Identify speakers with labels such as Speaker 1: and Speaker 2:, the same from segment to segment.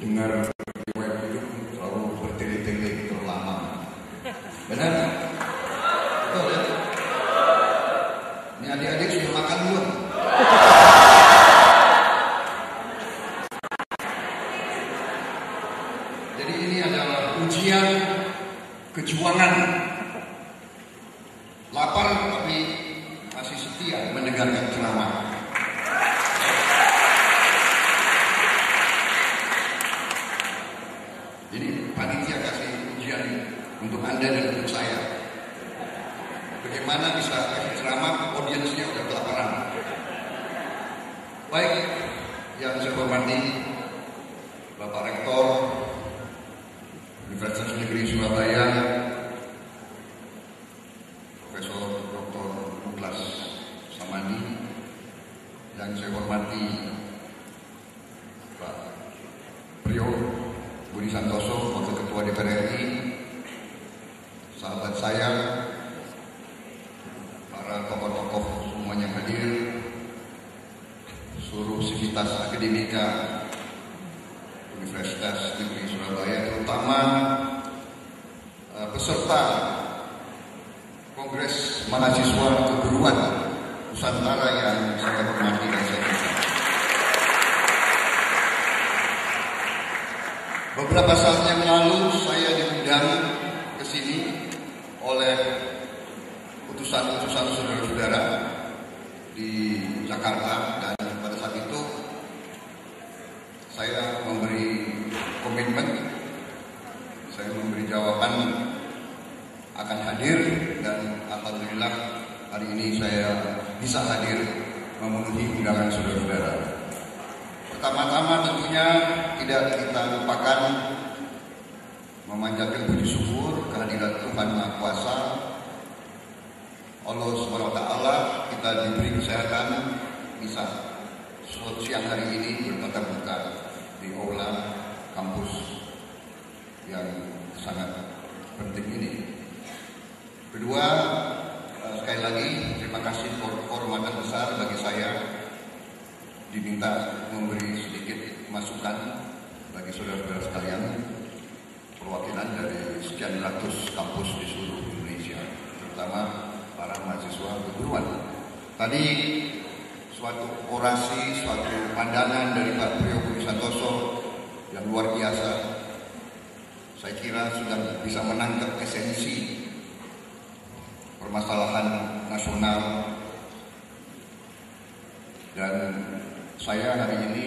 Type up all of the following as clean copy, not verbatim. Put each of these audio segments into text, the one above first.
Speaker 1: dengar riwayat hidup selalu bertele-tele terlama. Benar? Betul ya? Ini adik-adik sudah makan belum? Jadi ini adalah ujian kejuangan. Lapar tapi masih setia mendengarkan ceramah. Jadi panitia kasih ujian untuk Anda dan untuk saya. Bagaimana bisa kasih ceramah audiensnya udah kelaparan. Baik, yang saya hormati Bapak Rektor Universitas Negeri Surabaya, Profesor Dr. Douglas Samadi, yang saya hormati Pak Priyo Budi Santoso, Wakil Ketua DPR RI, sahabat saya, para tokoh-tokoh semuanya hadir, seluruh sivitas akademika Universitas Negeri Surabaya, terutama peserta Kongres Mahasiswa Keguruan Nusantara yang saya hormati dan saya cintai. Beberapa saat yang lalu saya diundang ke sini oleh utusan-utusan saudara-saudara di Jakarta, dan pada saat itu saya memberi komitmen, saya memberi jawaban akan hadir, dan alhamdulillah hari ini saya bisa hadir memenuhi undangan saudara-saudara. Pertama-tama tentunya tidak kita lupakan memanjatkan puji syukur kehadiran Tuhan Maha Kuasa, Allah SWT. Kita diberi kesehatan bisa siang hari ini bertatap muka di aula kampus yang sangat penting ini. Kedua, sekali lagi terima kasih kehormatan besar bagi saya diminta memberi sedikit masukan bagi saudara-saudara sekalian, perwakilan dari sekian ratus kampus di seluruh Indonesia, terutama para mahasiswa keguruan. Tadi suatu orasi, suatu pandangan dari Pak Priyo Budi Santoso yang luar biasa. Saya kira sudah bisa menangkap esensi permasalahan nasional, dan saya hari ini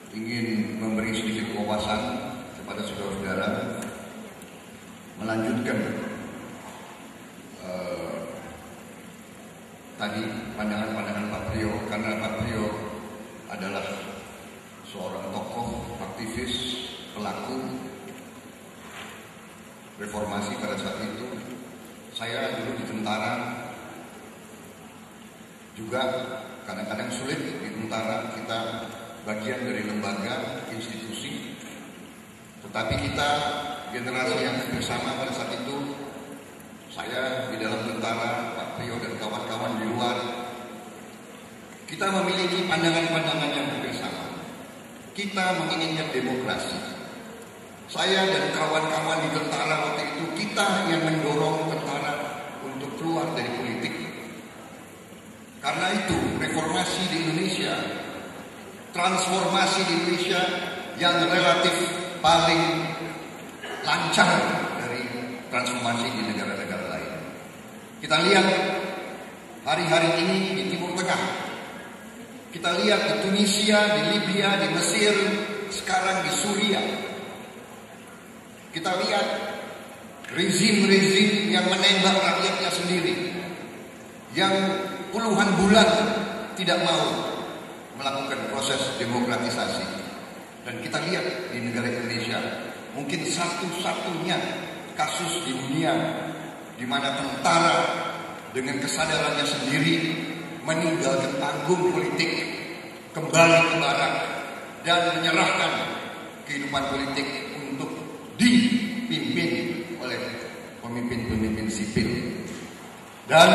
Speaker 1: ingin memberi sedikit wawasan kepada saudara-saudara, melanjutkan tadi pandangan-pandangan Pak Priyo, karena Pak Priyo adalah seorang tokoh, aktivis, pelaku reformasi pada saat itu. Saya dulu di tentara juga. Kadang-kadang sulit di tentara, kita bagian dari lembaga, institusi, tetapi kita generasi yang bersama pada saat itu, saya di dalam tentara, Pak Priyo dan kawan-kawan di luar, kita memiliki pandangan-pandangan yang bersama. Kita menginginkan demokrasi. Saya dan kawan-kawan di tentara waktu itu, kita yang mendorong tentara untuk keluar dari politik. Karena itu reformasi di Indonesia, transformasi di Indonesia yang relatif paling lancar dari transformasi di negara-negara lain. Kita lihat hari-hari ini di Timur Tengah, kita lihat di Tunisia, di Libya, di Mesir, sekarang di Suriah. Kita lihat rezim-rezim yang menembak rakyatnya sendiri, yang puluhan bulan tidak mau melakukan proses demokratisasi. Dan kita lihat di negara Indonesia, mungkin satu-satunya kasus di dunia di mana tentara dengan kesadarannya sendiri meninggalkan panggung politik, kembali ke barak, dan menyerahkan kehidupan politik untuk dipimpin oleh pemimpin-pemimpin sipil. Dan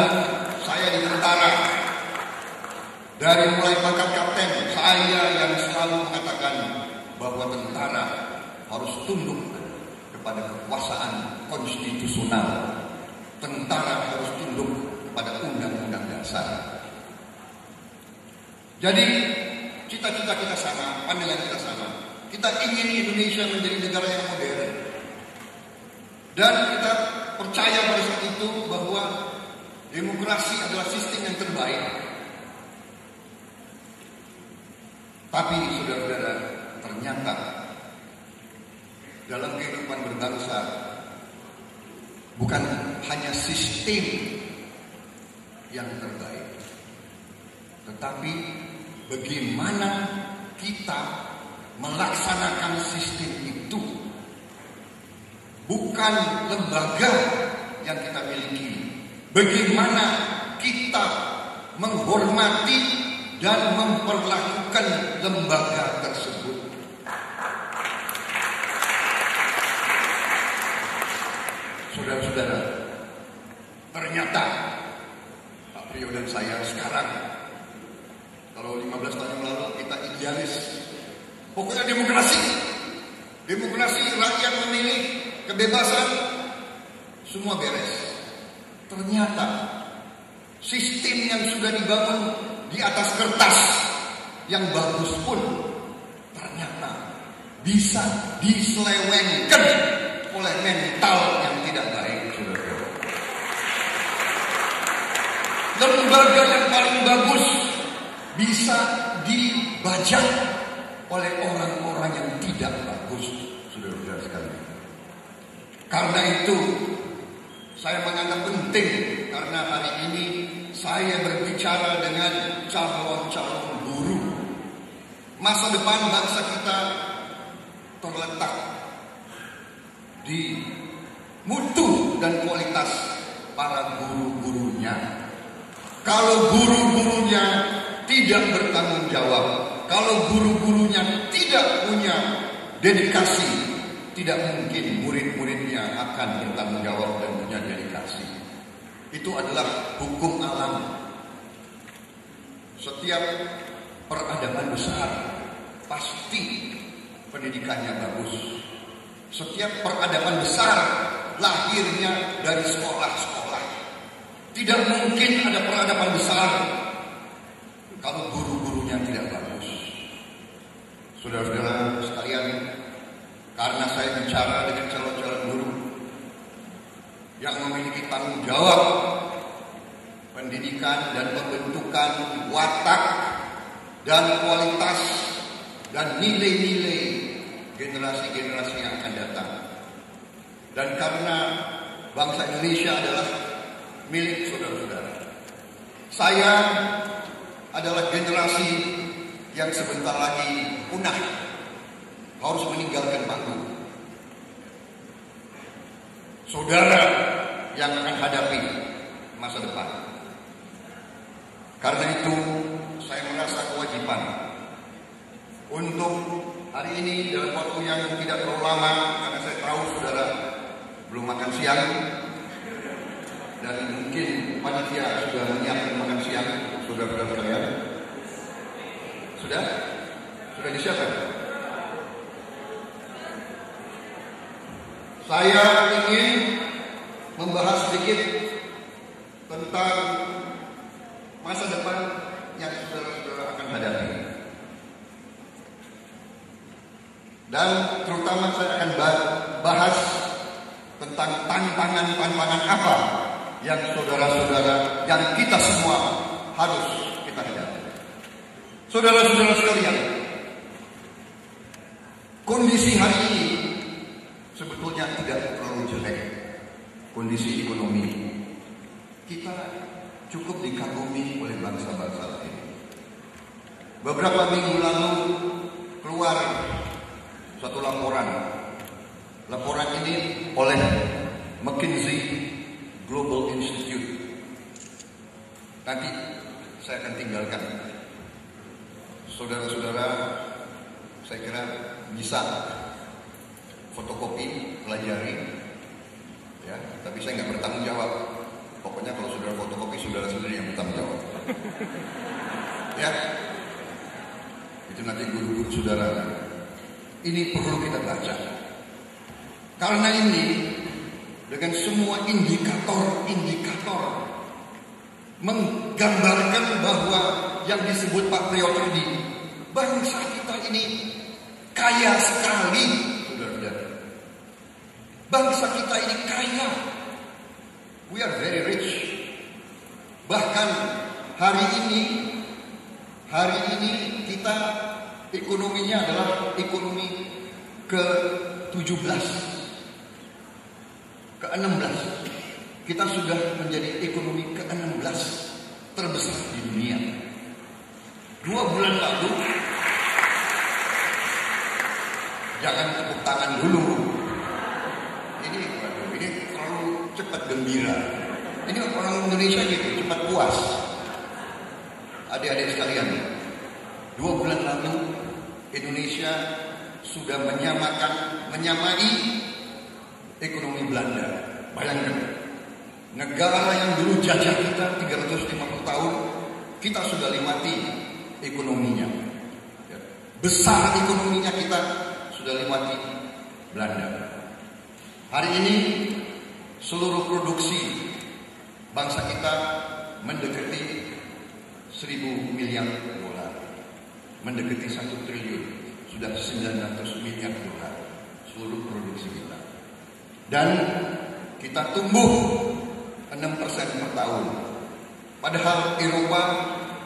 Speaker 1: saya di tentara, dari mulai pangkat kapten, saya yang selalu mengatakan bahwa tentara harus tunduk kepada kekuasaan konstitusional. Tentara harus tunduk kepada undang-undang dasar. Jadi cita-cita kita sama, pandangan kita sama. Kita ingin Indonesia menjadi negara yang modern. Dan kita percaya pada saat itu bahwa demokrasi adalah sistem yang terbaik. Tapi saudara-saudara, ternyata dalam kehidupan berbangsa bukan hanya sistem yang terbaik, tetapi bagaimana kita melaksanakan sistem itu. Bukan lembaga yang kita miliki, bagaimana kita menghormati dan memperlakukan lembaga tersebut. Saudara-saudara, ternyata Pak Priyo dan saya sekarang, kalau 15 tahun yang lalu kita idealis, pokoknya demokrasi, rakyat memilih, kebebasan, semua beres. Ternyata sistem yang sudah dibangun di atas kertas yang bagus pun ternyata bisa diselewengkan oleh mental yang tidak baik. Lembaga yang paling bagus bisa dibajak oleh orang-orang yang tidak bagus, saudara-saudara sekalian. Karena itu saya menganggap penting, karena hari ini saya berbicara dengan calon-calon guru. Masa depan bangsa kita terletak di mutu dan kualitas para guru-gurunya. Kalau guru-gurunya tidak bertanggung jawab, kalau guru-gurunya tidak punya dedikasi, tidak mungkin murid-muridnya akan bertanggung jawab dan punya dedikasi. Itu adalah hukum alam. Setiap peradaban besar pasti pendidikannya bagus. Setiap peradaban besar lahirnya dari sekolah-sekolah. Tidak mungkin ada peradaban besar kalau guru-gurunya tidak bagus. Saudara-saudara sekalian, karena saya bicara dengan calon-calon guru yang memiliki tanggung jawab pendidikan dan pembentukan watak dan kualitas dan nilai-nilai generasi-generasi yang akan datang. Dan karena bangsa Indonesia adalah milik saudara-saudara, saya adalah generasi yang sebentar lagi punah, harus meninggalkan bangku. Saudara yang akan hadapi masa depan. Karena itu saya merasa kewajiban untuk hari ini dalam waktu yang tidak terlalu lama, karena saya tahu saudara belum makan siang dan mungkin panitia sudah menyiapkan makan siang. Saudara-saudara sekalian, sudah disiapkan. Saya ingin membahas sedikit tentang masa depan yang saudara-saudara akan hadapi. Dan terutama saya akan bahas tentang tantangan-tantangan apa yang saudara-saudara, yang kita semua harus kita hadapi. Saudara-saudara sekalian, kondisi hari ini sebetulnya tidak terlalu jelek. Kondisi ekonomi kita cukup dikagumi oleh bangsa-bangsa lain. Beberapa minggu lalu keluar satu laporan ini oleh McKinsey Global Institute. Nanti saya akan tinggalkan. Saudara-saudara, saya kira bisa fotokopi, pelajari, ya. Tapi saya nggak bertanggung jawab. Pokoknya kalau saudara fotokopi, saudara sendiri yang bertanggung jawab. Ya, itu nanti guru-guru saudara. Ini perlu kita baca. Karena ini dengan semua indikator-indikator menggambarkan bahwa yang disebut Pak Priyo tadi, bangsa kita ini kaya sekali, saudara-saudara. Bangsa kita ini kaya. We are very rich. Bahkan hari ini kita ekonominya adalah ekonomi ke-17, ke-16. Kita sudah menjadi ekonomi ke-16 terbesar di dunia. 2 bulan lalu, jangan tepuk tangan dulu. Ini terlalu cepat gembira. Ini orang Indonesia gitu, cepat puas. Adik-adik sekalian, 2 bulan lalu Indonesia sudah menyamai ekonomi Belanda. Bayangkan, negara yang dulu jajah kita 350 tahun, kita sudah lewati ekonominya. Besar ekonominya kita sudah lewati Belanda. Hari ini seluruh produksi bangsa kita mendekati 1.000 miliar dolar, mendekati 1 triliun, sudah 900 miliar dolar seluruh produksi kita. Dan kita tumbuh 6% per tahun, padahal Eropa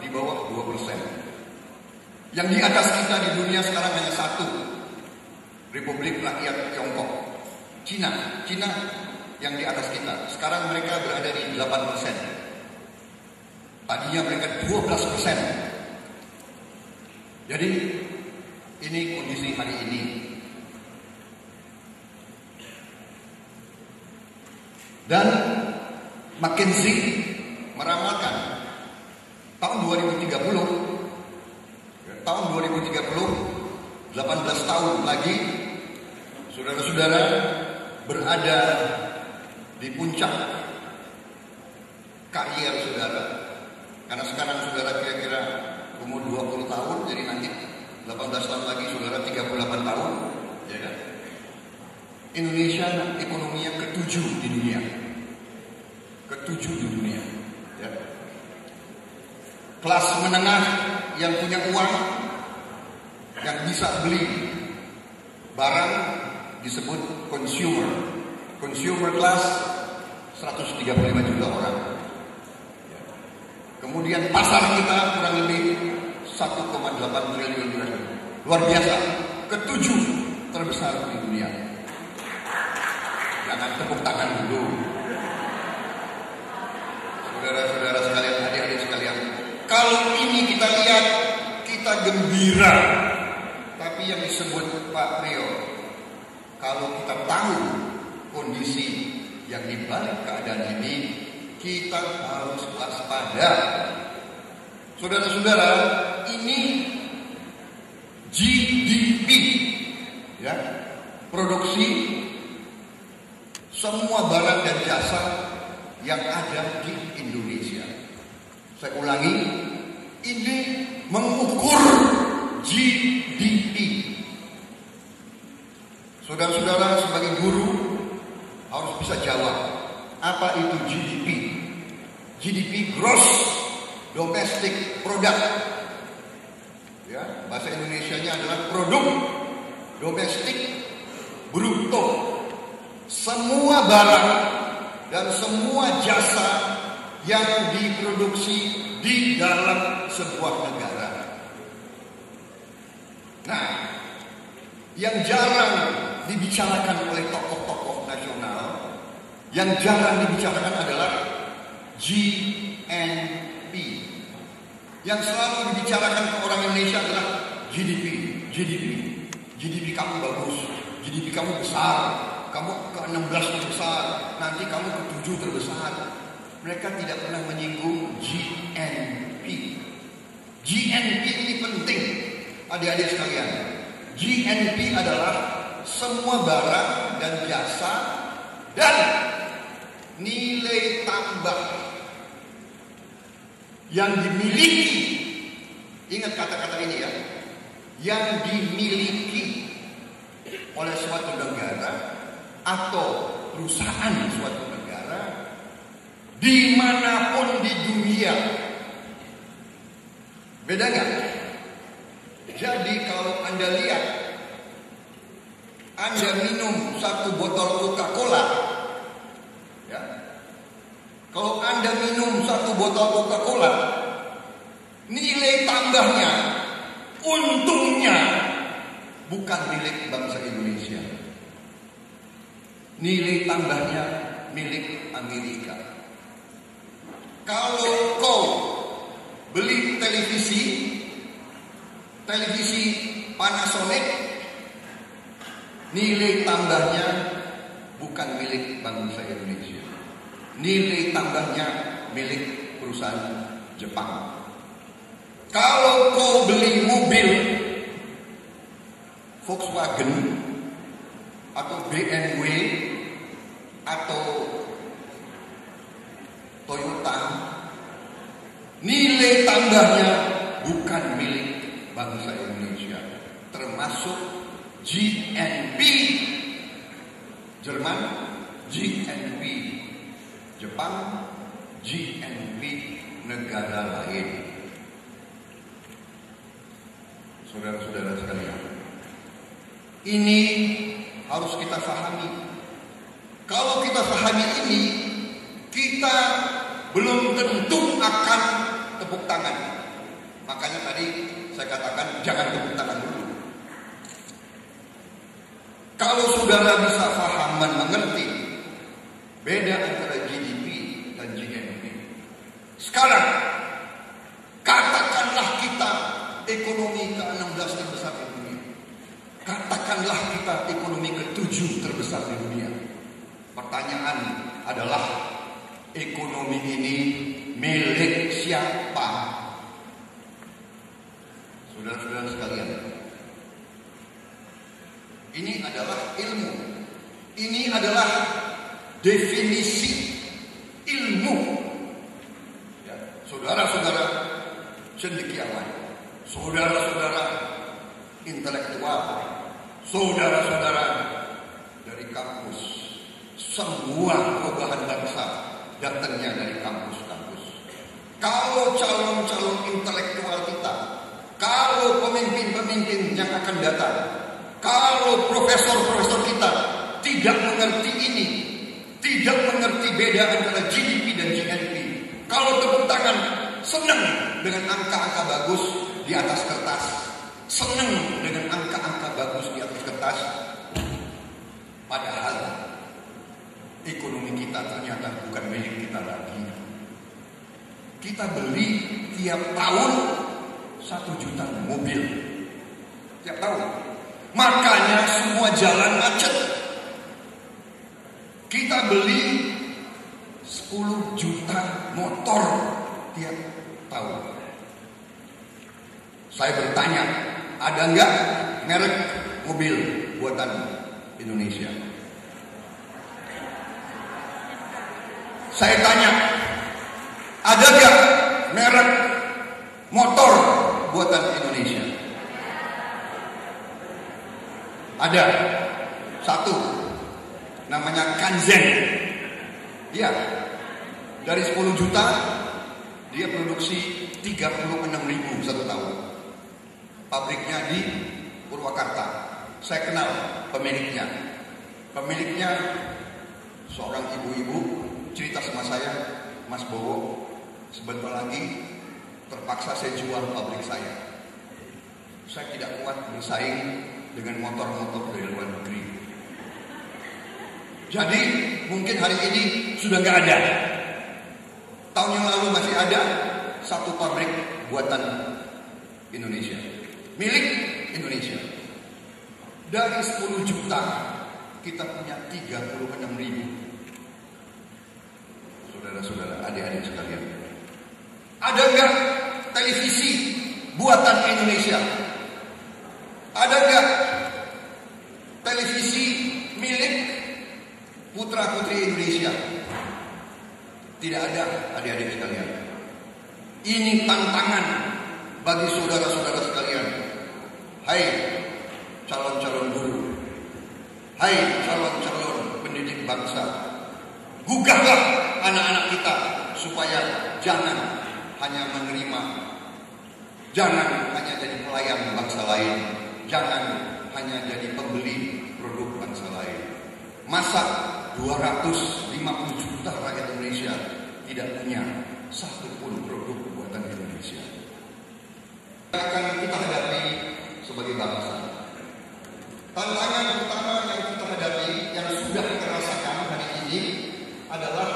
Speaker 1: di bawah 2%. Yang di atas kita di dunia sekarang hanya satu, Republik Rakyat Tiongkok. Cina yang di atas kita. Sekarang mereka berada di 8%. Tadinya mereka 12%. Jadi ini kondisi hari ini. Dan McKinsey meramalkan tahun 2030, 18 tahun lagi, saudara-saudara berada di puncak karier saudara. Karena sekarang saudara kira-kira umur 20 tahun, jadi nanti 18 tahun lagi saudara 38 tahun, ya kan? Indonesia ekonominya ke-7 di dunia. Ke-7 di dunia, ya. Kelas menengah yang punya uang, yang bisa beli barang disebut consumer. Consumer class 135 juta orang. Kemudian pasar kita kurang lebih 1,8 triliun US. Luar biasa. Ke-7 terbesar di dunia. Jangan tepuk tangan dulu. Saudara-saudara sekalian, adik-adik sekalian, kalau ini kita lihat, kita gembira. Tapi yang disebut Pak Priyo, kalau kita tahu kondisi yang dibalik keadaan ini, kita harus waspada. Saudara-saudara, ini GDP, ya, produksi semua barang dan jasa yang ada di Indonesia. Saya ulangi, ini mengukur GDP. Saudara-saudara sebagai guru harus bisa jawab, apa itu GDP? GDP Gross Domestic Product. Ya, bahasa Indonesianya adalah produk domestik bruto. Semua barang dan semua jasa yang diproduksi di dalam sebuah negara. Nah, yang jarang dibicarakan oleh tokoh-tokoh nasional, yang jarang dibicarakan adalah GNP. Yang selalu dibicarakan ke orang Indonesia adalah GDP kamu bagus, GDP kamu besar, kamu ke-16 terbesar, nanti kamu ke-7 terbesar. Mereka tidak pernah menyinggung GNP. GNP ini penting, adik-adik sekalian. GNP adalah semua barang dan jasa dan nilai tambah yang dimiliki. Ingat kata-kata ini ya, yang dimiliki atau perusahaan suatu negara dimanapun di dunia. Beda nggak? Jadi kalau Anda lihat, Anda minum satu botol Coca-Cola, ya. Kalau Anda minum satu botol Coca-Cola, nilai tambahnya, untungnya bukan milik bangsa Indonesia. Nilai tambahnya milik Amerika. Kalau kau beli televisi Panasonic, nilai tambahnya bukan milik bangsa Indonesia. Nilai tambahnya milik perusahaan Jepang. Kalau kau beli mobil Volkswagen atau BMW atau Toyota, nilai tambahnya bukan milik bangsa Indonesia, termasuk GNP Jerman, GNP Jepang, GNP negara lain. Saudara-saudara sekalian, ini harus kita pahami. Kalau kita pahami ini, kita belum tentu akan tepuk tangan. Makanya tadi saya katakan jangan tepuk tangan dulu. Kalau saudara bisa paham dan mengerti beda antara GDP dan GNP. Sekarang katakanlah kita ekonomi ke-16 terbesar di dunia. Katakanlah kita ekonomi ke-7 terbesar di dunia. Pertanyaan adalah, ekonomi ini milik siapa? Saudara-saudara sekalian, ini adalah ilmu. Ini adalah definisi ilmu. Ya, saudara-saudara cendekiawan, saudara-saudara intelektual, saudara-saudara dari kampus, semua perubahan bangsa datangnya dari kampus-kampus. Kalau calon-calon intelektual kita, kalau pemimpin-pemimpin yang akan datang, kalau profesor-profesor kita tidak mengerti ini, tidak mengerti beda antara GDP dan GNP, kalau tepuk tangan senang dengan angka-angka bagus di atas kertas, senang dengan angka-angka bagus di atas kertas, padahal ekonomi kita ternyata bukan milik kita lagi. Kita beli tiap tahun 1 juta mobil tiap tahun. Makanya semua jalan macet. Kita beli 10 juta motor tiap tahun. Saya bertanya, ada nggak merek mobil buatan Indonesia? Saya tanya, ada nggak merek motor buatan Indonesia? Ada. Satu, namanya Kanzen. Dia dari 10 juta dia produksi 36.000 satu tahun. Pabriknya di Purwakarta. Saya kenal pemiliknya. Pemiliknya seorang ibu-ibu cerita sama saya, Mas Bowo, sebentar lagi terpaksa saya jual pabrik saya. Saya tidak kuat bersaing dengan motor-motor dari luar negeri. Jadi mungkin hari ini sudah nggak ada. Tahun yang lalu masih ada satu pabrik buatan Indonesia, milik Indonesia. Dari 10 juta kita punya 36.000. Saudara-saudara, adik-adik sekalian, ada nggak televisi buatan Indonesia? Ada nggak televisi milik putra-putri Indonesia? Tidak ada, adik-adik sekalian. Ini tantangan bagi saudara-saudara sekalian. Hai calon-calon guru, hai calon-calon bangsa. Gugahlah anak-anak kita supaya jangan hanya menerima, jangan hanya jadi pelayan bangsa lain, jangan hanya jadi pembeli produk bangsa lain. Masa 250 juta rakyat Indonesia tidak punya satu pun produk buatan Indonesia? Akan kita hadapi sebagai bangsa. Tantangan utama yang kita hadapi, yang sudah kita rasakan hari ini adalah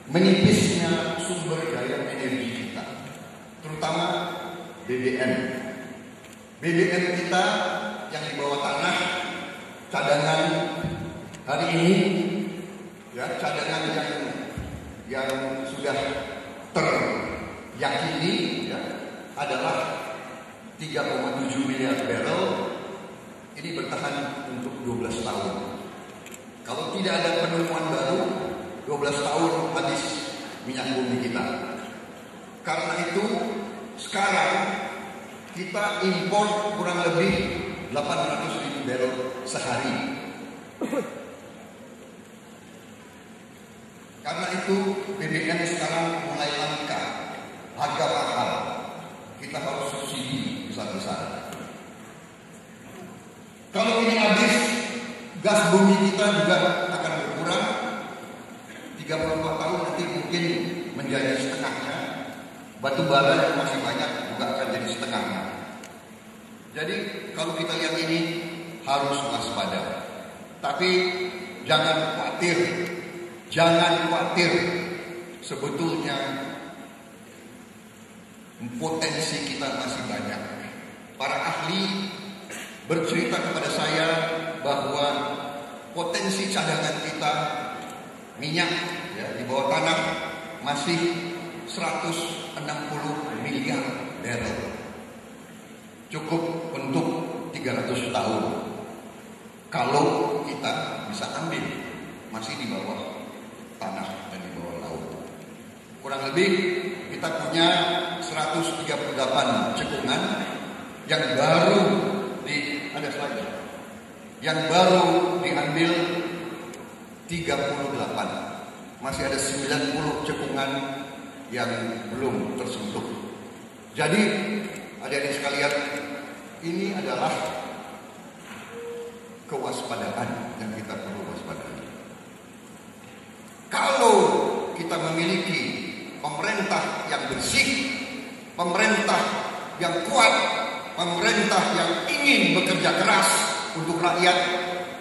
Speaker 1: menipisnya sumber daya energi kita, terutama BBM. BBM kita yang di bawah tanah, cadangan hari ini, ya, cadangan yang sudah teryakini, ya, adalah 3,7 miliar barrel. Ini bertahan untuk 12 tahun. Kalau tidak ada penemuan baru, 12 tahun habis minyak bumi kita. Karena itu sekarang kita impor kurang lebih 800.000 barrel sehari. Karena itu BBM sekarang mulai langka, harga mahal. Kita harus subsidi besar-besaran. Kalau ini habis, gas bumi kita juga akan berkurang. 34 tahun nanti mungkin menjadi setengahnya. Batu bara yang masih banyak juga akan jadi setengahnya. Jadi kalau kita lihat ini harus waspada. Tapi jangan khawatir. Jangan khawatir. Sebetulnya potensi kita masih banyak. Para ahli bercerita kepada saya bahwa potensi cadangan kita minyak, ya, di bawah tanah masih 160 miliar barrel. Cukup untuk 300 tahun. Kalau kita bisa ambil, masih di bawah tanah dan di bawah laut. Kurang lebih kita punya 138 cekungan yang baru ada slide, yang baru diambil 38. Masih ada 90 cekungan yang belum tersentuh. Jadi adik-adik sekalian, ini adalah kewaspadaan yang kita perlu waspadai. Kalau kita memiliki pemerintah yang bersih, pemerintah yang kuat, pemerintah yang ingin bekerja keras untuk rakyat,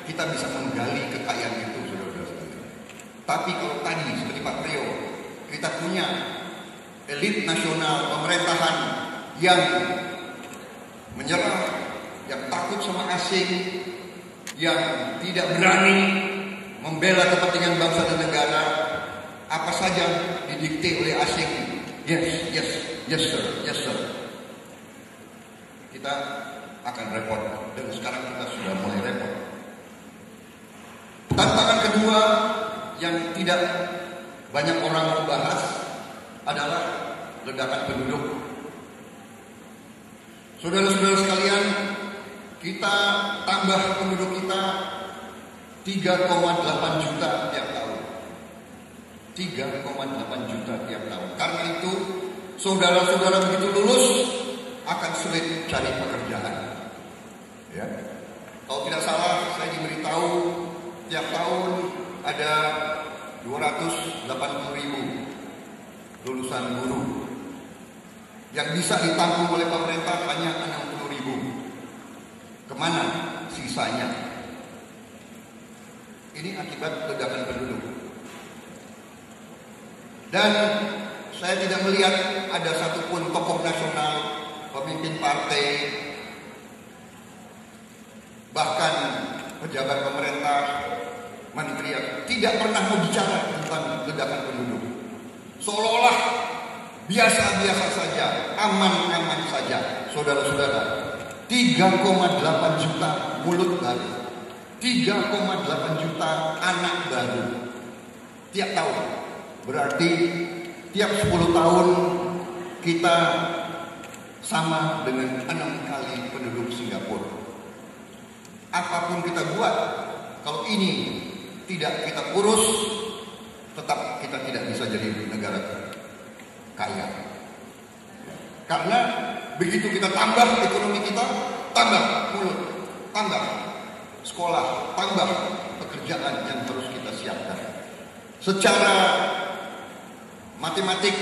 Speaker 1: kita bisa menggali kekayaan itu, saudara-saudara sekalian. Tapi kalau tadi seperti Pak Priyo, kita punya elit nasional pemerintahan yang menyerah, yang takut sama asing, yang tidak berani membela kepentingan bangsa dan negara, apa saja didikte oleh asing. Yes sir. Kita akan repot, dan sekarang kita sudah mulai repot. Tantangan kedua yang tidak banyak orang bahas adalah ledakan penduduk. Saudara-saudara sekalian, kita tambah penduduk kita 3,8 juta tiap tahun. 3,8 juta tiap tahun. Karena itu, saudara-saudara begitu lulus akan sulit cari pekerjaan. Ya. Kalau tidak salah, saya diberitahu tiap tahun ada 280.000 lulusan guru. Yang bisa ditampung oleh pemerintah hanya 60.000. Kemana sisanya? Ini akibat ledakan penduduk. Dan saya tidak melihat ada satupun tokoh nasional, pemimpin partai, bahkan pejabat pemerintah, menteri yang tidak pernah membicara tentang ledakan penduduk. Seolah-olah biasa-biasa saja, aman-aman saja. Saudara-saudara, 3,8 juta mulut baru, 3,8 juta anak baru tiap tahun. Berarti tiap 10 tahun kita sama dengan 6 kali penduduk Singapura. Apapun kita buat, kalau ini tidak kita urus, tetap kita tidak bisa jadi negara kaya. Karena begitu kita tambah ekonomi kita, tambah mulut, tambah sekolah, tambah pekerjaan yang harus kita siapkan. Secara matematik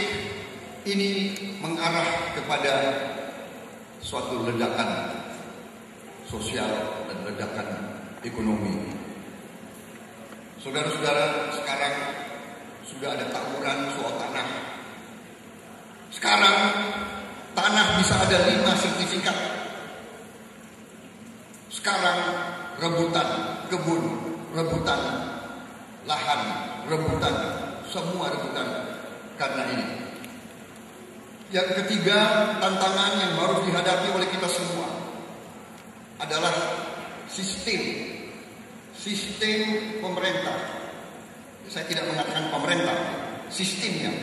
Speaker 1: ini mengarah kepada suatu ledakan sosial dan ledakan ekonomi. Saudara-saudara, sekarang sudah ada tawuran soal tanah. Sekarang tanah bisa ada 5 sertifikat. Sekarang rebutan kebun, rebutan lahan, rebutan, semua rebutan karena ini. Yang ketiga, tantangan yang harus dihadapi oleh kita semua adalah sistem pemerintah. Saya tidak mengatakan pemerintah, sistemnya.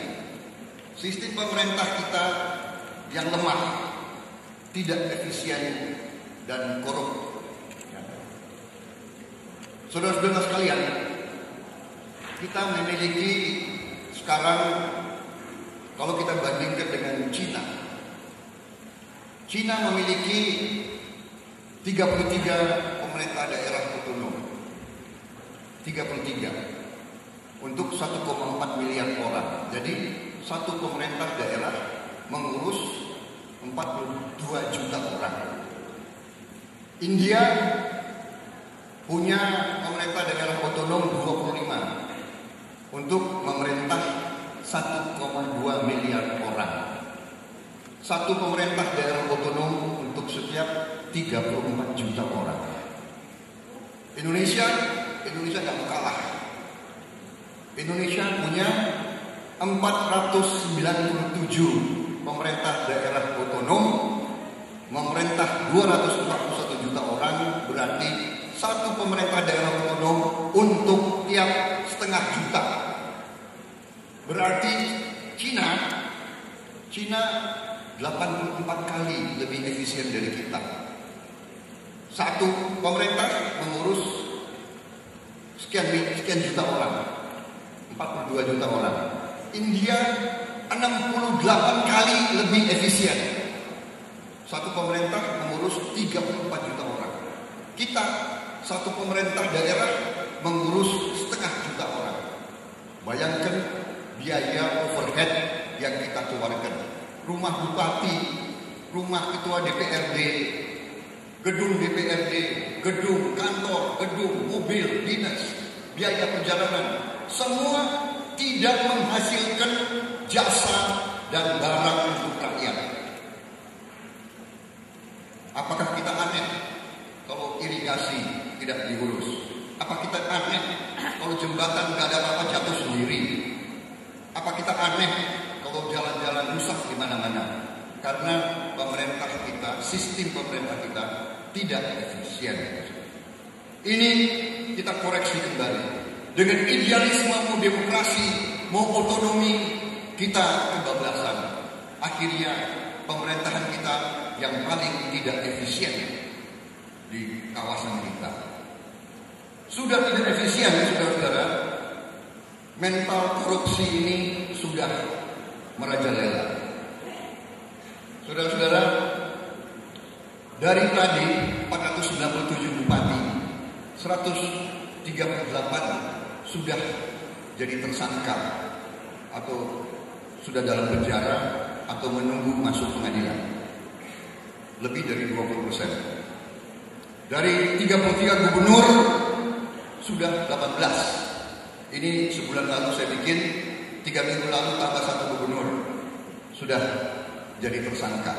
Speaker 1: Sistem pemerintah kita yang lemah, tidak efisien dan korup. Saudara-saudara sekalian, kita memiliki sekarang, kalau kita bandingkan dengan Cina, Cina memiliki 33 pemerintah daerah otonom. 33 untuk 1,4 miliar orang. Jadi satu pemerintah daerah mengurus 42 juta orang. India punya pemerintah daerah otonom 25 untuk memerintah 1,2 miliar orang. Satu pemerintah daerah otonom untuk setiap 34 juta orang. Indonesia nggak kalah. Indonesia punya 497 pemerintah daerah otonom, memerintah 241 juta orang, berarti satu pemerintah daerah otonom untuk tiap setengah juta. Berarti Cina 84 kali lebih efisien dari kita. Satu pemerintah mengurus sekian juta orang, 42 juta orang. India 68 kali lebih efisien. Satu pemerintah mengurus 34 juta orang. Kita satu pemerintah daerah mengurus setengah juta orang. Bayangkan biaya overhead yang kita keluarkan. Rumah bupati, rumah ketua DPRD, gedung DPRD, gedung kantor, gedung mobil dinas, biaya perjalanan, semua tidak menghasilkan jasa dan barang untuk rakyat. Apakah kita aneh kalau irigasi tidak diurus? Apa kita aneh kalau jembatan nggak ada apa-apa jatuh sendiri? Apa kita aneh kalau jalan-jalan rusak di mana-mana? Karena pemerintah kita, sistem pemerintah kita tidak efisien. Ini kita koreksi kembali. Dengan idealisme mau demokrasi, mau otonomi, kita kebablasan. Akhirnya pemerintahan kita yang paling tidak efisien di kawasan kita. Sudah tidak efisien, saudara-saudara. Mental korupsi ini sudah merajalela. Saudara-saudara, dari tadi 497 bupati, 138 sudah jadi tersangka atau sudah dalam penjara atau menunggu masuk pengadilan. Lebih dari 20%. Dari 33 gubernur sudah 18. Ini sebulan lalu saya bikin, 3 minggu lalu tambah 1 gubernur sudah jadi tersangka.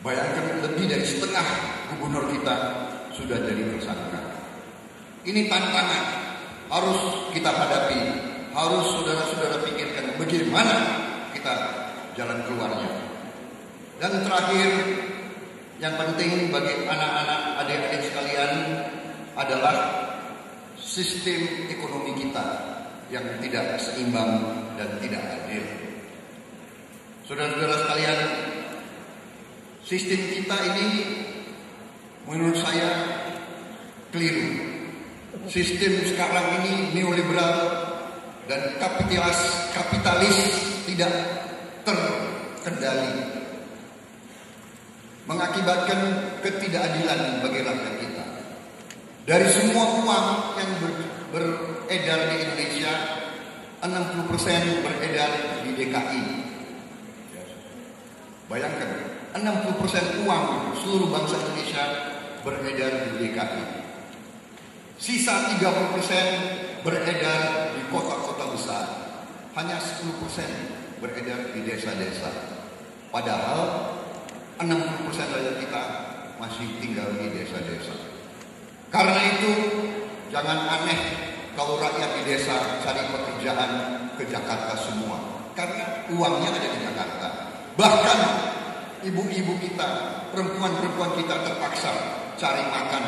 Speaker 1: Bayangkan lebih dari setengah gubernur kita sudah jadi tersangka. Ini tantangan harus kita hadapi, harus saudara-saudara pikirkan bagaimana kita jalan keluarnya. Dan terakhir, yang penting bagi anak-anak, adik-adik sekalian adalah sistem ekonomi kita yang tidak seimbang dan tidak adil. Saudara-saudara sekalian, sistem kita ini menurut saya keliru. sistem sekarang ini neoliberal dan kapitalis tidak terkendali, mengakibatkan ketidakadilan bagi rakyat kita. Dari semua uang yang beredar di Indonesia, 60% beredar di DKI. Bayangkan, 60% uang seluruh bangsa Indonesia beredar di DKI. Sisa 30% beredar di kota-kota besar. Hanya 10% beredar di desa-desa. Padahal 60% rakyat kita masih tinggal di desa-desa. Karena itu, jangan aneh kalau rakyat di desa cari pekerjaan ke Jakarta semua. Karena uangnya ada di Jakarta. Bahkan ibu-ibu kita, perempuan-perempuan kita terpaksa cari makan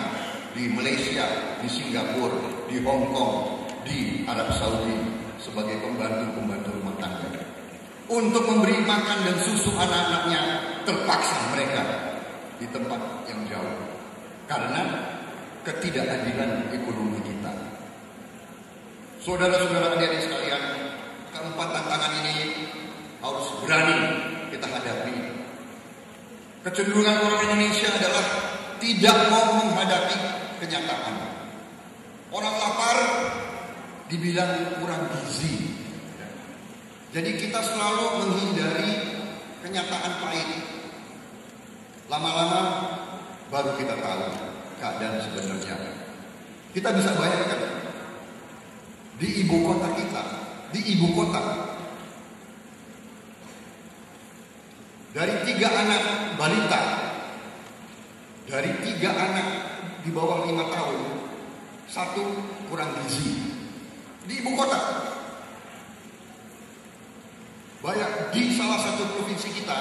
Speaker 1: di Malaysia, di Singapura, di Hong Kong, di Arab Saudi sebagai pembantu-pembantu rumah tangga. Untuk memberi makan dan susu anak-anaknya terpaksa mereka di tempat yang jauh. Karena ketidakadilan ekonomi kita. Saudara-saudara adik-adik sekalian, keempat tantangan ini harus berani kita hadapi. Kecenderungan orang Indonesia adalah tidak mau menghadapi kenyataan. Orang lapar dibilang kurang gizi. Jadi kita selalu menghindari kenyataan pahit. Lama-lama baru kita tahu keadaan sebenarnya. Kita bisa bayangkan di ibu kota kita, dari 3 anak balita, dari 3 anak di bawah 5 tahun, 1 kurang gizi. Di ibu kota. Banyak di salah satu provinsi kita,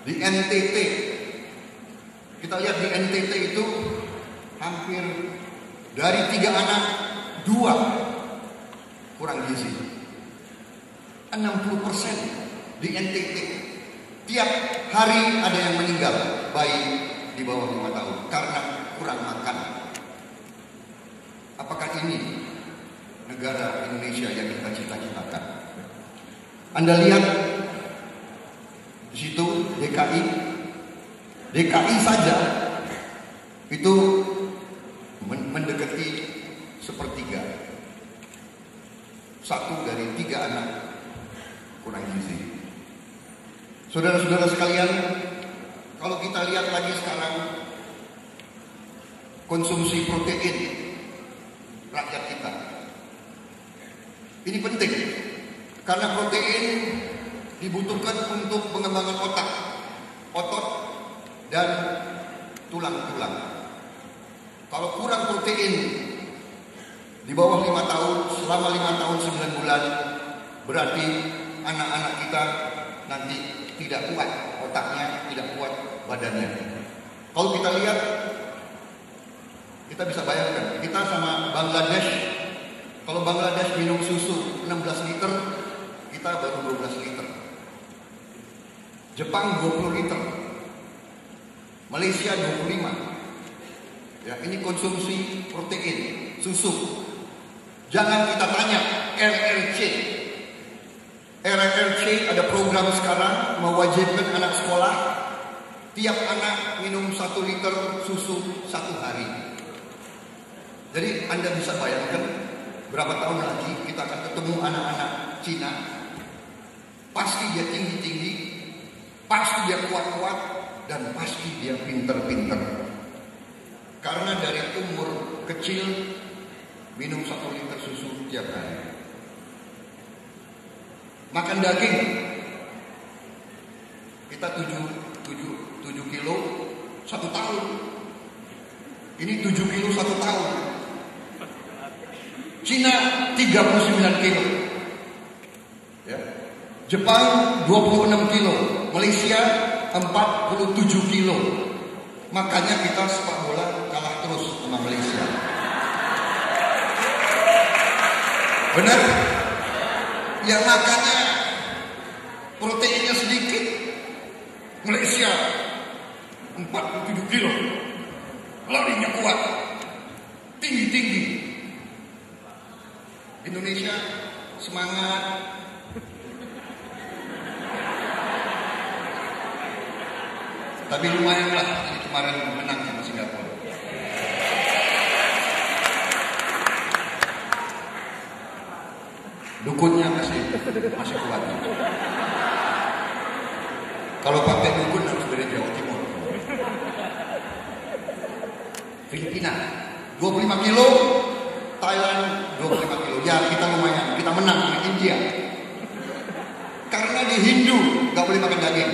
Speaker 1: di NTT. Kita lihat di NTT itu hampir dari 3 anak 2 kurang gizi. 60% di NTT. Tiap hari ada yang meninggal bayi di bawah 5 tahun karena kurang makan. Apakah ini negara Indonesia yang kita cita-citakan? Anda lihat di situ DKI saja itu mendekati 1/3. 1 dari 3 anak kurang gizi. Saudara-saudara sekalian, kalau kita lihat lagi sekarang konsumsi protein rakyat kita, ini penting karena protein dibutuhkan untuk pengembangan otot dan tulang-tulang. Kalau kurang protein di bawah 5 tahun, selama 5 tahun 9 bulan, berarti anak-anak kita nanti tidak kuat otaknya, tidak kuat badannya. Kalau kita lihat, kita bisa bayangkan, kita sama Bangladesh. Kalau Bangladesh minum susu 16 liter, kita baru 12 liter. Jepang 20 liter. Malaysia 25. Ya, ini konsumsi protein, susu. Jangan kita tanya RRC. RRC ada program sekarang mewajibkan anak sekolah tiap anak minum 1 liter susu 1 hari. Jadi Anda bisa bayangkan berapa tahun lagi kita akan ketemu anak-anak Cina. Pasti dia tinggi-tinggi, pasti dia kuat-kuat, dan pasti dia pinter-pinter. Karena dari umur kecil minum 1 liter susu tiap hari. Makan daging, kita 7 kilo 1 tahun. Ini 7 kilo 1 tahun. Cina 39 kilo. Ya. Jepang 26 kilo. Malaysia 47 kilo. Makanya kita sepak bola kalah terus sama Malaysia. Benar? Ya makanya proteinnya sedikit. Malaysia 47 kilo. Larinya kuat. Tinggi-tinggi. Indonesia semangat. Tapi lumayan lah, ini kemarin menang sama Singapura. Dukunnya masih kuat. Kalau pakai dukun harus dari Jawa Timur. Filipina 25 kilo, Thailand 25 kilo. Ya kita lumayan, kita menang sama India. Karena di Hindu gak boleh makan daging.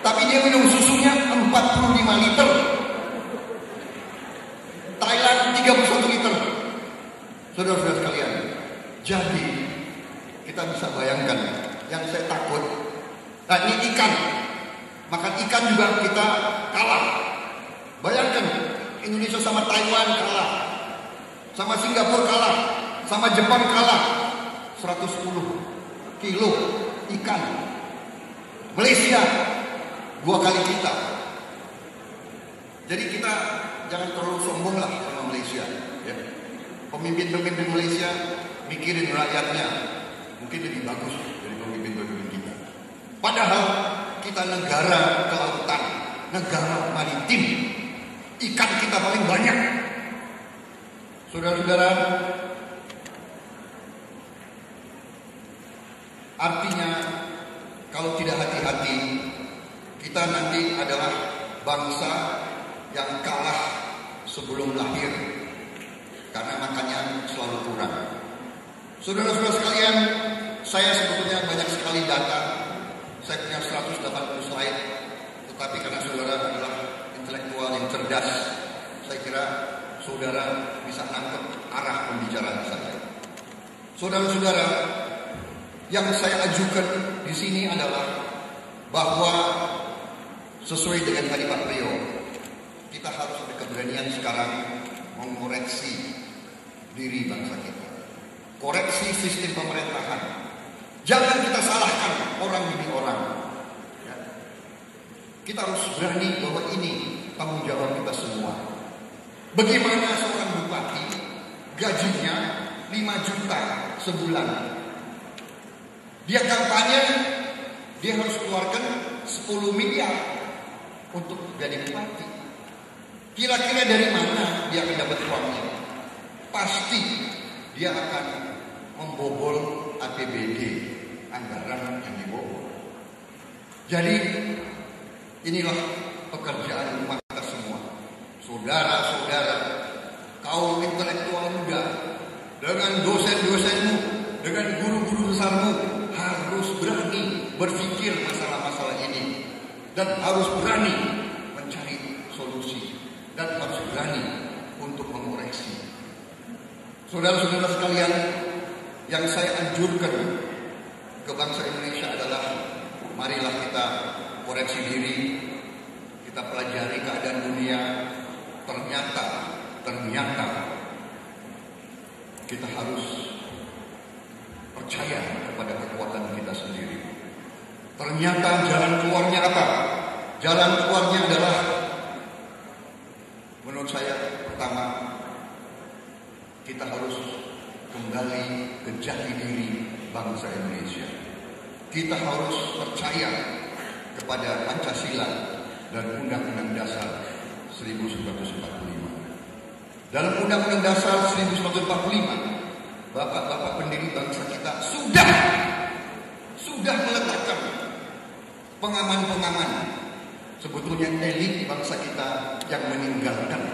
Speaker 1: Tapi dia minum susunya 45 liter. Thailand 31 liter. Saudara-saudara sekalian, jadi kita bisa bayangkan yang saya takut. Nah ini ikan, makan ikan juga kita kalah. Bayangkan Indonesia sama Taiwan kalah, sama Singapura kalah, sama Jepang kalah. 110 kilo ikan. Malaysia 2 kali kita. Jadi kita jangan terlalu sombong lah sama Malaysia. Ya. Pemimpin-pemimpin Malaysia mikirin rakyatnya mungkin lebih bagus dari pemimpin-pemimpin kita. Padahal kita negara kelautan, negara maritim, ikan kita paling banyak. Saudara-saudara, artinya kalau tidak hati-hati, kita nanti adalah bangsa yang kalah sebelum lahir karena makannya selalu kurang. Saudara-saudara sekalian, saya sebetulnya banyak sekali data. Saya punya 180 slide, tetapi karena saudara adalah intelektual yang cerdas, saya kira saudara bisa nangkep arah pembicaraan saya. Saudara-saudara, yang saya ajukan di sini adalah bahwa sesuai dengan kalimat beliau, kita harus ada keberanian sekarang mengoreksi diri bangsa kita. Koreksi sistem pemerintahan. Jangan kita salahkan orang demi orang. Ya. Kita harus berani bahwa ini tanggung jawab kita semua. Bagaimana seorang bupati gajinya 5 juta sebulan. Dia kampanye, dia harus keluarkan 10 miliar untuk jadi bupati. Kira-kira dari mana dia akan dapat uangnya? Pasti dia akan membobol APBD, anggaran yang dibobol. Jadi inilah pekerjaan umat kita semua. Saudara-saudara, kaum intelektual muda, dengan dosen-dosenmu, dengan guru-guru besarmu, harus berani berpikir masalah-masalah ini. Dan harus berani mencari solusi. Dan harus berani untuk mengoreksi. Saudara-saudara sekalian, yang saya anjurkan ke bangsa Indonesia adalah marilah kita koreksi diri, kita pelajari keadaan dunia. Ternyata kita harus percaya kepada kekuatan kita sendiri. Ternyata jalan keluarnya apa? Jalan keluarnya adalah, menurut saya, pertama, kita harus kembali ke jati diri bangsa Indonesia. Kita harus percaya kepada Pancasila dan Undang-Undang Dasar 1945. Dalam Undang-Undang Dasar 1945, bapak-bapak pendiri bangsa kita sudah meletakkan pengaman-pengaman, sebetulnya elit bangsa kita yang meninggalkan.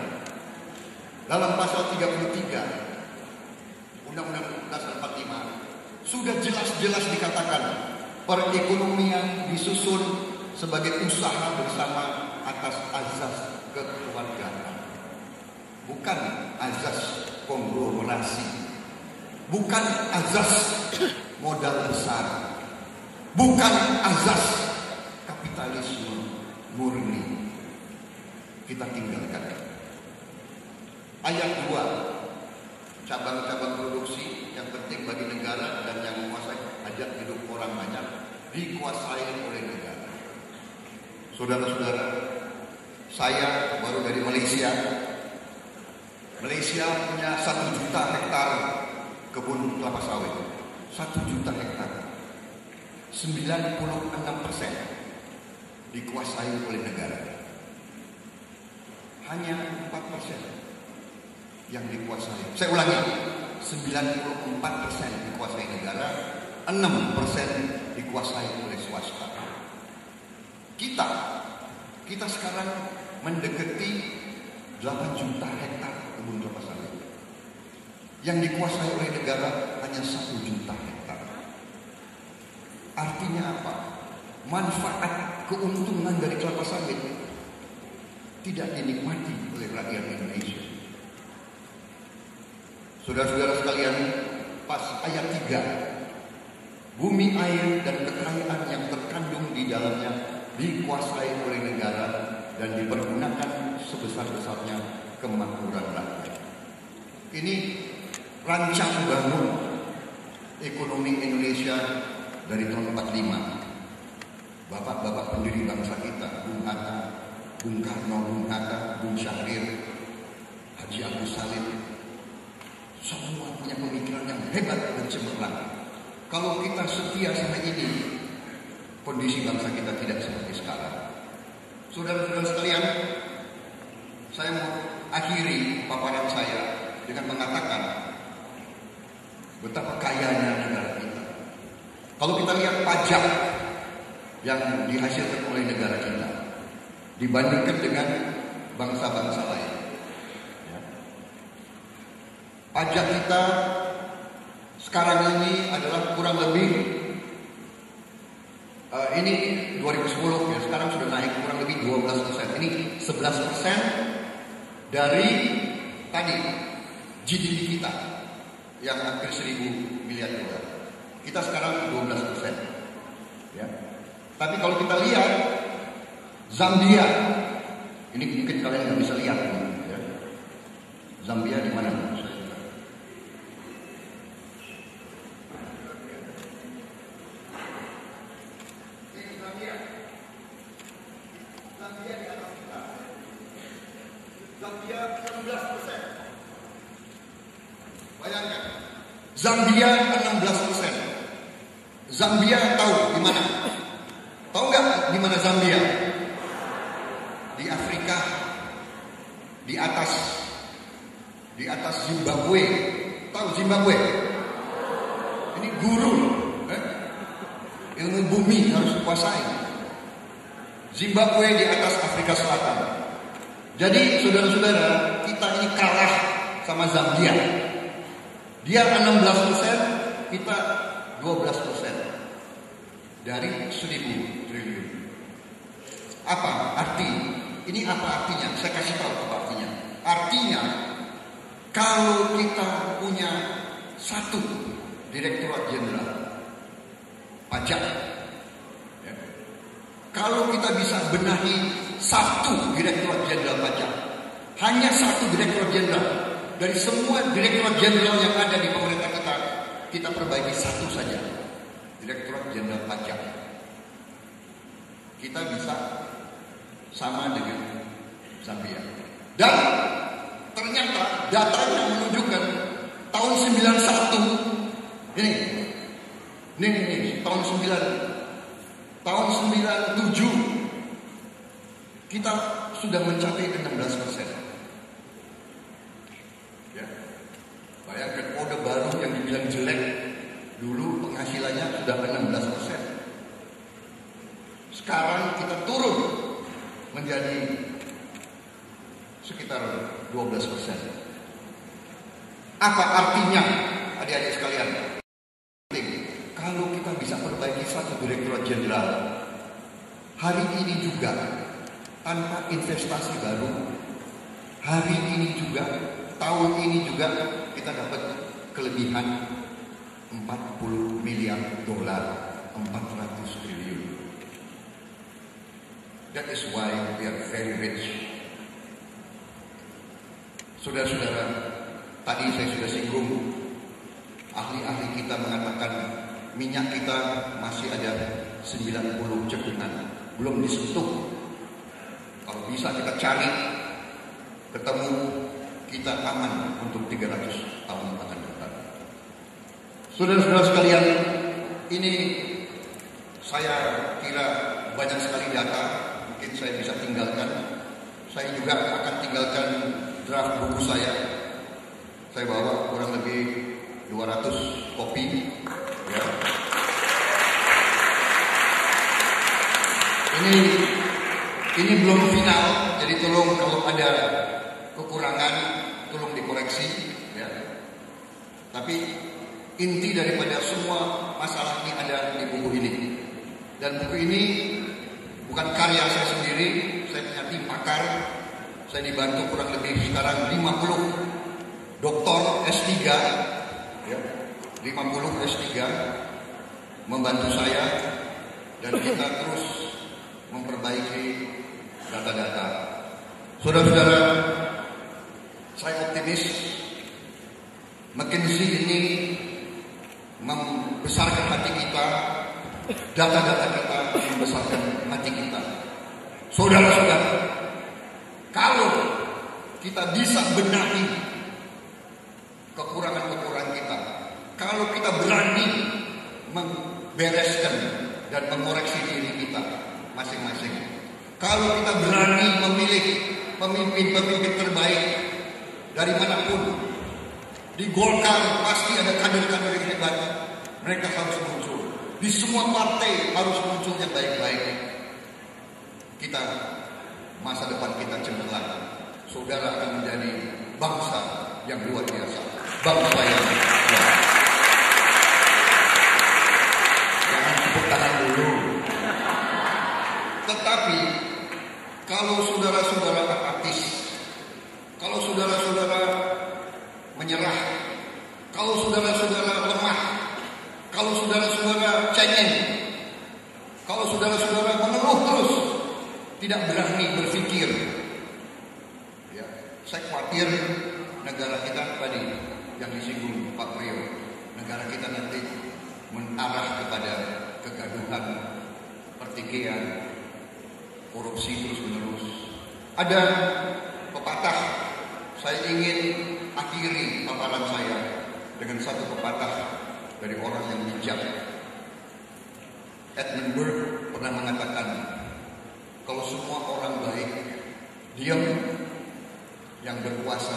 Speaker 1: Dalam pasal 33 Undang-Undang Dasar 45 sudah jelas-jelas dikatakan perekonomian disusun sebagai usaha bersama atas azas kekeluargaan, bukan azas konglomerasi, bukan azas modal besar, bukan azas kapitalisme murni. Kita tinggalkan. Ayat 2, cabang-cabang produksi yang penting bagi negara dan yang menguasai hajat hidup orang banyak dikuasai oleh negara. Saudara-saudara, saya baru dari Malaysia. Malaysia punya 1 juta hektar kebun kelapa sawit, 1 juta hektar. 96% dikuasai oleh negara. Hanya 4% yang dikuasai. Saya ulangi, 94% dikuasai negara, 6% dikuasai oleh swasta. Kita sekarang mendekati 8 juta hektar kebun kelapa sawit. Yang dikuasai oleh negara hanya 1 juta hektar. Artinya apa? Manfaat keuntungan dari kelapa sawit tidak dinikmati oleh rakyat Indonesia. Saudara-saudara sekalian, pas ayat 3, bumi, air, dan kekayaan yang terkandung di dalamnya dikuasai oleh negara dan dipergunakan sebesar-besarnya kemakmuran rakyat. Ini rancang bangun ekonomi Indonesia dari tahun 45. Bapak-bapak pendiri bangsa kita, Bung Hatta, Bung Karno, Bung Hatta, Bung Syahrir, Haji Agus Salim, semua punya pemikiran yang hebat dan cemerlang. Kalau kita setia sama ini, kondisi bangsa kita tidak seperti sekarang. Saudara-saudara sekalian, saya mau akhiri paparan saya dengan mengatakan betapa kayanya negara kita. Kalau kita lihat pajak yang dihasilkan oleh negara kita dibandingkan dengan bangsa-bangsa lain, pajak kita sekarang ini adalah kurang lebih ini 2010 ya, sekarang sudah naik kurang lebih 12%. Ini 11% dari tadi GDP kita yang hampir 1.000 miliar dolar. Kita sekarang 12%. Ya. Tapi kalau kita lihat Zambia, ini mungkin kalian nggak bisa lihat, ya. Zambia di mana? Zambia 16%. Bayangkan, Zambia 16%. Zambia tahu di mana? Tahu nggak di mana Zambia? Di Afrika, di atas Zimbabwe. Tahu Zimbabwe? Ini guru, ilmu bumi harus dikuasai. Zimbabwe di atas Afrika Selatan. Jadi saudara-saudara, kita ini kalah sama Zambia. Dia 16%, kita 12% dari 1.000 triliun. Apa arti? Ini apa artinya? Saya kasih tahu apa artinya. Artinya, kalau kita punya satu Direktorat Jenderal Pajak, ya, kalau kita bisa benahi satu Direktorat Jenderal Pajak, hanya satu Direktorat Jenderal dari semua Direktorat Jenderal yang ada di pemerintah kita perbaiki satu saja, Direktorat Jenderal Pajak. Kita bisa sama dengan Zambia. Dan ternyata datanya menunjukkan tahun 91 ini tahun 97 kita sudah mencapai 16%. Ya. Bayangkan Orde Baru yang dibilang jelek dulu penghasilannya sudah 16%. Sekarang kita turun menjadi sekitar 12%. Apa artinya, adik-adik sekalian? Kalau kita bisa perbaiki satu Direktorat Jenderal hari ini juga tanpa investasi baru, hari ini juga, tahun ini juga kita dapat kelebihan 40 miliar dolar, 400 triliun. That is why we are very rich. Saudara-saudara, tadi saya sudah singgung, ahli-ahli kita mengatakan minyak kita masih ada 90 cekungan, belum disentuh. Kalau bisa kita cari, ketemu, kita aman untuk 300 tahun akan datang. Saudara-saudara sekalian, ini saya kira banyak sekali data, mungkin saya bisa tinggalkan. Saya juga akan tinggalkan draft buku saya. Saya bawa kurang lebih 200 kopi. Ya. Ini belum final, jadi tolong kalau ada kekurangan, tolong dikoreksi. Ya. Tapi inti daripada semua masalah ini ada di buku ini. Dan buku ini bukan karya saya sendiri, saya punya tim pakar. Saya dibantu kurang lebih sekarang 50 doktor S3, ya, 50 S3 membantu saya, dan kita terus memperbaiki data-data. Saudara-saudara, saya optimis McKinsey ini membesarkan hati kita, data-data kita membesarkan hati kita. Saudara-saudara, kalau kita bisa benahi kekurangan-kekurangan kita, kalau kita berani membereskan dan mengoreksi diri kita masing-masing, kalau kita berani memilih pemimpin-pemimpin terbaik dari manapun, di Golkar pasti ada kader-kader yang hebat, mereka harus muncul. Di semua partai harus muncul yang baik-baik. Kita, masa depan kita cemerlang. Saudara akan menjadi bangsa yang luar biasa, bangsa yang kuat. Jangan tepuk tangan dulu. Tetapi kalau saudara-saudara apatis, kalau saudara-saudara menyerah, kalau saudara-saudara lemah, kalau saudara-saudara cengeng, kalau saudara-saudara mengeluh terus, tidak berani berpikir, ya, saya khawatir negara kita tadi yang disinggung Pak Priyo, negara kita nanti mengarah kepada kegaduhan, pertikaian, korupsi terus-menerus. Ada pepatah, saya ingin akhiri paparan saya dengan satu pepatah dari orang yang bijak. Edmund Burke pernah mengatakan, kalau semua orang baik diam, yang berkuasa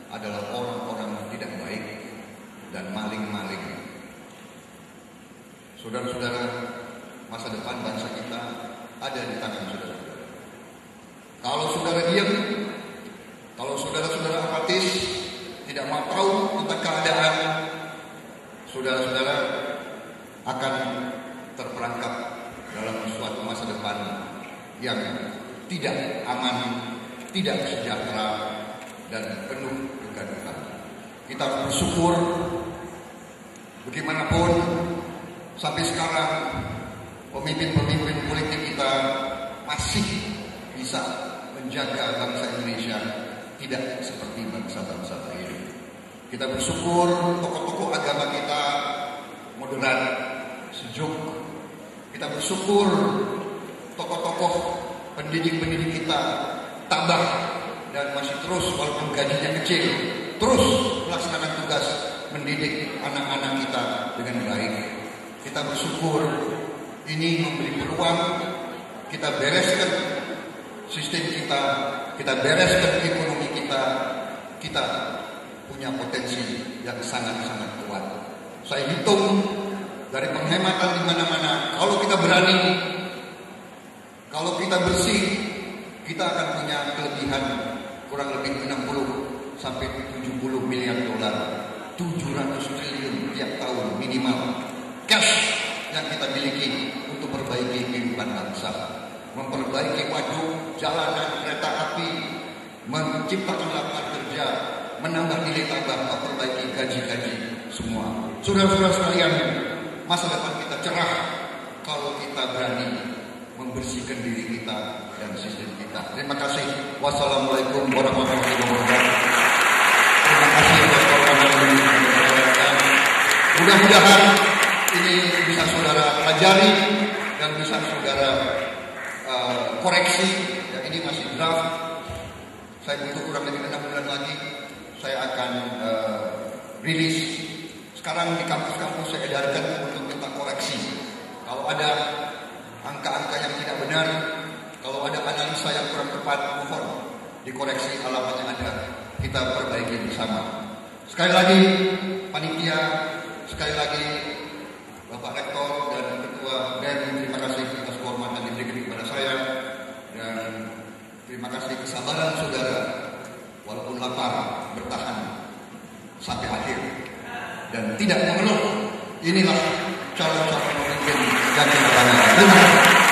Speaker 1: adalah orang-orang yang tidak baik dan maling-maling. Saudara-saudara, masa depan bangsa kita ada di tangan saudara-saudara. Kalau saudara diam, kalau saudara-saudara apatis, tidak mau tahu tentang keadaan, saudara-saudara akan terperangkap dalam suatu masa depan yang tidak aman, tidak sejahtera, dan penuh kegaduhan. Kita bersyukur bagaimanapun sampai sekarang pemimpin-pemimpin politik kita masih bisa menjaga bangsa Indonesia tidak seperti bangsa-bangsa lain. Kita bersyukur tokoh-tokoh agama kita moderat, sejuk. Kita bersyukur tokoh-tokoh pendidik-pendidik kita tabah dan masih terus walaupun gajinya kecil, terus melaksanakan tugas mendidik anak-anak kita dengan baik. Kita bersyukur ini memberi peluang kita bereskan sistem kita bereskan ekonomi kita punya potensi yang sangat-sangat kuat. Saya hitung dari penghematan di mana-mana, kalau kita berani, kalau kita bersih, kita akan punya kelebihan kurang lebih 60 sampai 70 miliar dolar, 700 triliun tiap tahun minimal cash yang kita miliki untuk perbaiki kehidupan bangsa, memperbaiki waduk, jalanan, kereta api, menciptakan lapangan kerja, menambah nilai tambah, memperbaiki gaji-gaji semua. Saudara-saudara sekalian, masa depan kita cerah kalau kita berani membersihkan diri kita dan sistem kita. Terima kasih. Wassalamualaikum warahmatullahi wabarakatuh. Terima kasih atas perhatian. Mudah-mudahan ini bisa saudara pelajari dan bisa saudara koreksi. Ya, ini masih draft. Saya butuh kurang lebih 6 bulan lagi. Saya akan rilis. sekarang di kampus-kampus saya edarkan untuk minta koreksi. Kalau ada angka-angka yang tidak benar, kalau ada analisa yang kurang tepat, mohon dikoreksi alamat yang ada. Kita perbaiki bersama. Sekali lagi, panitia, sekali lagi Bapak Rektor dan Ketua BEM, terima kasih atas kehormatan diberikan kepada saya, dan terima kasih kesabaran saudara, walaupun lapar bertahan sampai akhir dan tidak mengeluh. Inilah calon-calon pemimpin yang kita banggakan. Terima kasih.